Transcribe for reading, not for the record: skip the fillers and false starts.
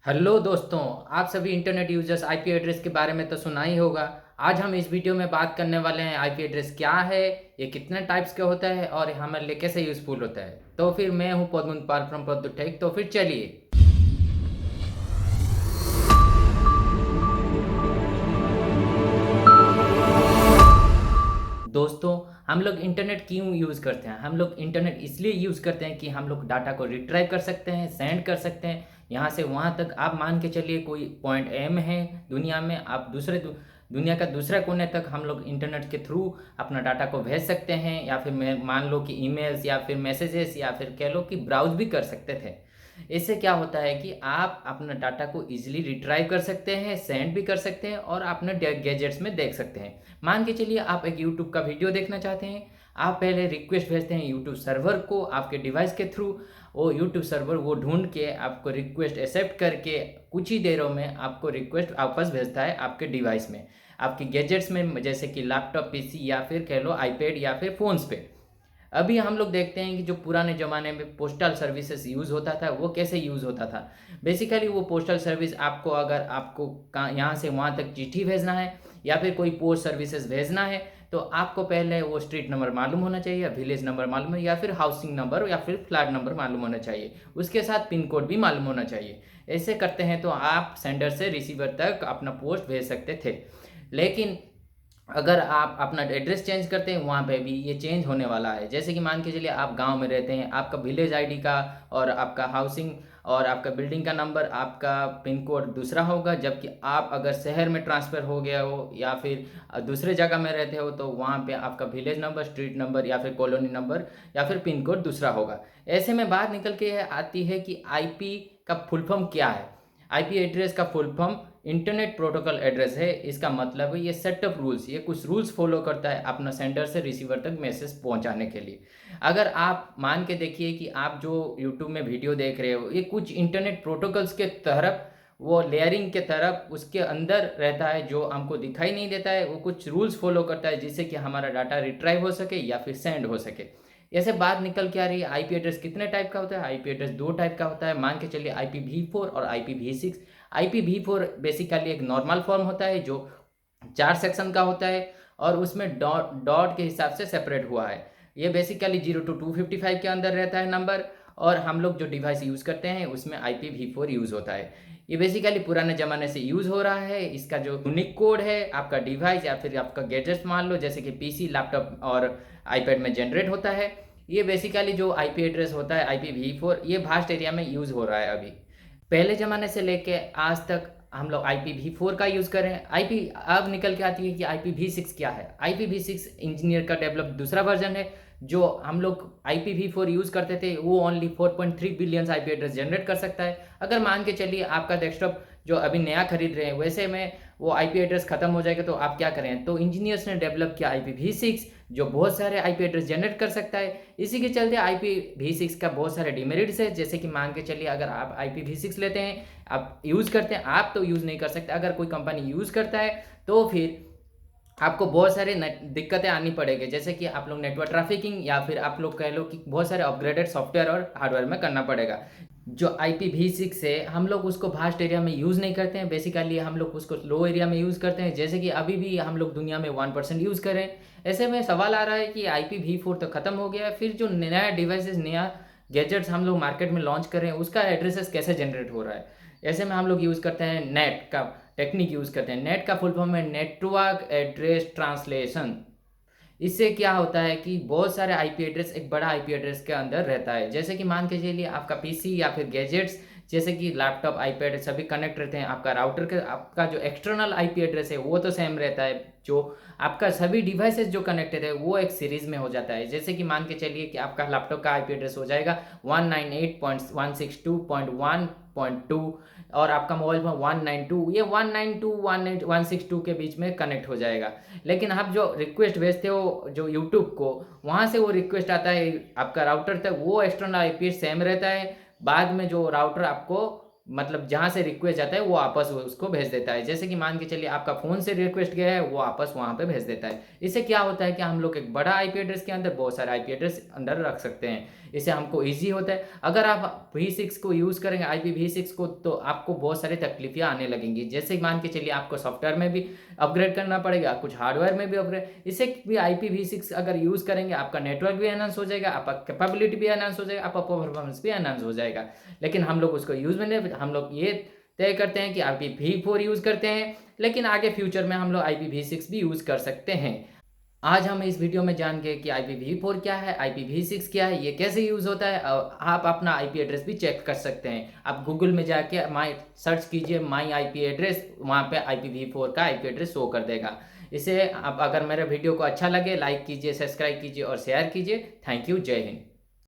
Hello दोस्तों। आप सभी इंटरनेट यूजर्स आईपी एड्रेस के बारे में तो सुना ही होगा। आज हम इस वीडियो में बात करने वाले हैं आईपी एड्रेस क्या है, ये कितने टाइप्स के होता है और ये हमारे लिए कैसे यूजफुल होता है। तो फिर मैं हूं पद्मन पाल फ्रॉम पद्मटेक। तो फिर चलिए दोस्तों, हम लोग इंटरनेट क्यों यूज़ करते हैं? हम लोग इंटरनेट इसलिए यूज़ करते हैं कि हम लोग डाटा को रिट्राइव कर सकते हैं, सेंड कर सकते हैं यहाँ से वहाँ तक। आप मान के चलिए कोई पॉइंट एम है दुनिया में, आप दुनिया का दूसरा कोने तक हम लोग इंटरनेट के थ्रू अपना डाटा को भेज सकते हैं, या फिर मान लो कि ईमेल्स या फिर मैसेजेस या फिर कह लो कि ब्राउज भी कर सकते थे। इससे क्या होता है कि आप अपना डाटा को इजीली रिट्राइव कर सकते हैं, सेंड भी कर सकते हैं और अपने गैजेट्स में देख सकते हैं। मान के चलिए आप एक यूट्यूब का वीडियो देखना चाहते हैं, आप पहले रिक्वेस्ट भेजते हैं यूट्यूब सर्वर को आपके डिवाइस के थ्रू। वो यूट्यूब सर्वर वो ढूंढ के आपको रिक्वेस्ट एक्सेप्ट करके कुछ ही देरों में आपको रिक्वेस्ट वापस भेजता है आपके डिवाइस में, आपके गैजेट्स में, जैसे कि लैपटॉप, पीसी या फिर कह लो आईपैड या फिर फ़ोन्स पे। अभी हम लोग देखते हैं कि जो पुराने ज़माने में पोस्टल सर्विसेज यूज़ होता था वो कैसे यूज़ होता था। बेसिकली वो पोस्टल सर्विस आपको, अगर आपको यहाँ से वहाँ तक चिट्ठी भेजना है या फिर कोई पोस्ट सर्विसेज भेजना है, तो आपको पहले वो स्ट्रीट नंबर मालूम होना चाहिए या विलेज नंबर मालूम है या फिर हाउसिंग नंबर या फिर फ्लैट नंबर मालूम होना चाहिए। उसके साथ पिन कोड भी मालूम होना चाहिए। ऐसे करते हैं तो आप सेंडर से रिसीवर तक अपना पोस्ट भेज सकते थे। लेकिन अगर आप अपना एड्रेस चेंज करते हैं वहाँ पे भी ये चेंज होने वाला है। जैसे कि मान के चलिए आप गांव में रहते हैं, आपका विलेज आईडी का और आपका हाउसिंग और आपका बिल्डिंग का नंबर, आपका पिन कोड दूसरा होगा। जबकि आप अगर शहर में ट्रांसफ़र हो गया हो या फिर दूसरे जगह में रहते हो तो वहाँ पे आपका विलेज नंबर, स्ट्रीट नंबर या फिर कॉलोनी नंबर या फिर पिन कोड दूसरा होगा। ऐसे में बात निकल के आती है कि आईपी का फुल फॉर्म क्या है। आईपी एड्रेस का full form internet protocol address है। इसका मतलब है ये सेटअप रूल्स, ये कुछ रूल्स फॉलो करता है अपना सेंडर से रिसीवर तक मैसेज पहुंचाने के लिए। अगर आप मान के देखिए कि आप जो यूट्यूब में वीडियो देख रहे हो, ये कुछ इंटरनेट प्रोटोकॉल्स के तरफ, वो लेयरिंग के तरफ उसके अंदर रहता है, जो हमको दिखाई नहीं देता है। वो कुछ रूल्स फॉलो करता है जिससे कि हमारा डाटा रिट्राइव हो सके या फिर सेंड हो सके। ऐसे बात निकल के आ रही है आईपी एड्रेस कितने टाइप का होता है। आईपी एड्रेस दो टाइप का होता है। मान के चलिए IPv4 और IPv6। IPv4 बेसिकली एक नॉर्मल फॉर्म होता है जो 4 सेक्शन का होता है और उसमें डॉट डॉट के हिसाब से सेपरेट हुआ है। ये बेसिकली 0 to 255 के अंदर रहता है नंबर। और हम लोग जो डिवाइस यूज़ करते हैं उसमें IPv4 यूज़ होता है। ये बेसिकली पुराने ज़माने से यूज़ हो रहा है। इसका जो यूनिक कोड है आपका डिवाइस या फिर आपका गैजेट्स मान लो, जैसे कि पीसी, लैपटॉप और आईपैड में जनरेट होता है। ये बेसिकली जो आईपी एड्रेस होता है IPv4, ये वास्ट एरिया में यूज़ हो रहा है अभी। पहले ज़माने से लेके आज तक हम लोग IPv4 का यूज़ कर रहे हैं। आईपी अब निकल के आती है कि IPv6 क्या है। IPv6 इंजीनियर का डेवलप दूसरा वर्जन है। जो हम लोग IPv4 यूज़ करते थे वो only 4.3 billions IP address generate कर सकता है। अगर मान के चलिए आपका डेस्कटॉप जो अभी नया खरीद रहे हैं वैसे में वो आईपी एड्रेस ख़त्म हो जाएगा तो आप क्या करें? तो इंजीनियर्स ने डेवलप किया IPv6, जो बहुत सारे आईपी एड्रेस जनरेट कर सकता है। इसी के चलते IPv6 का बहुत सारे डिमेरिट्स है। जैसे कि मान के चलिए अगर आप IPv6 लेते हैं, आप यूज़ करते हैं, आप तो यूज़ नहीं कर सकते, अगर कोई कंपनी यूज़ करता है तो फिर आपको बहुत सारे दिक्कतें आनी पड़ेगी। जैसे कि आप लोग नेटवर्क ट्रैफिकिंग या फिर आप लोग कह लो कि बहुत सारे अपग्रेडेड सॉफ्टवेयर और हार्डवेयर में करना पड़ेगा। जो IPv6 है हम लोग उसको वास्ट एरिया में यूज़ नहीं करते हैं। बेसिकली हम लोग उसको लो एरिया में यूज़ करते हैं, जैसे कि अभी भी हम लोग दुनिया में 1% यूज़ करें। ऐसे में सवाल आ रहा है कि IPv4 तो ख़त्म हो गया है, फिर जो नया डिवाइसेस, नया गैजेट्स हम लोग मार्केट में लॉन्च कर रहे हैं उसका एड्रेसेस कैसे जनरेट हो रहा है। ऐसे में हम लोग यूज़ करते हैं नेट का टेक्निक यूज़ करते हैं। नेट का फुल फॉर्म है नेटवर्क एड्रेस ट्रांसलेशन। इससे क्या होता है कि बहुत सारे आईपी एड्रेस एक बड़ा आईपी एड्रेस के अंदर रहता है। जैसे कि मान के चलिए आपका पीसी या फिर गैजेट्स, जैसे कि लैपटॉप, आईपैड सभी कनेक्ट रहते हैं। आपका राउटर के आपका जो एक्सटर्नल आईपी एड्रेस है वो तो सेम रहता है। जो आपका सभी डिवाइसेस जो कनेक्टेड है वो एक सीरीज़ में हो जाता है। जैसे कि मान के चलिए कि आपका लैपटॉप का आईपी एड्रेस हो जाएगा 198.162.1.2 और आपका मोबाइल में 192, ये 192.162 के बीच में कनेक्ट हो जाएगा। लेकिन आप जो रिक्वेस्ट भेजते हो जो यूट्यूब को, वहाँ से वो रिक्वेस्ट आता है आपका राउटर तक, वो एक्सटर्नल आईपी सेम रहता है। बाद में जो राउटर आपको मतलब जहाँ से रिक्वेस्ट जाता है वो वापस उसको भेज देता है। जैसे कि मान के चलिए आपका फ़ोन से रिक्वेस्ट गया है, वो वापस वहाँ पे भेज देता है। इससे क्या होता है कि हम लोग एक बड़ा आईपी एड्रेस के अंदर बहुत सारे आईपी एड्रेस अंदर रख सकते हैं। इससे हमको ईज़ी होता है। अगर आप V6 को यूज़ करेंगे, IPv6 को, तो आपको बहुत सारी तकलीफ़ें आने लगेंगी। जैसे मान के चलिए आपको सॉफ्टवेयर में भी अपग्रेड करना पड़ेगा, कुछ हार्डवेयर में भी अपग्रेड। इससे भी IPv6 अगर यूज़ करेंगे, आपका नेटवर्क भी एनहांस हो जाएगा, आपका कैपेबिलिटी भी एनहांस हो जाएगा, आपका परफॉर्मेंस भी एनहांस हो जाएगा। लेकिन हम लोग उसको यूज़ में नहीं, हम लोग ये तय करते हैं कि IPv4 यूज़ करते हैं, लेकिन आगे फ्यूचर में हम लोग IPv6 भी यूज़ कर सकते हैं। आज हम इस वीडियो में जान गए कि IPv4 क्या है, IPv6 क्या है, ये कैसे यूज़ होता है। आप अपना आईपी एड्रेस भी चेक कर सकते हैं। आप गूगल में जाके माई सर्च कीजिए माई आईपी एड्रेस, वहाँ पे IPv4 का आईपी एड्रेस शो कर देगा। इसे आप, अगर मेरे वीडियो को अच्छा लगे, लाइक कीजिए, सब्सक्राइब कीजिए और शेयर कीजिए। Thank you. जय हिंद।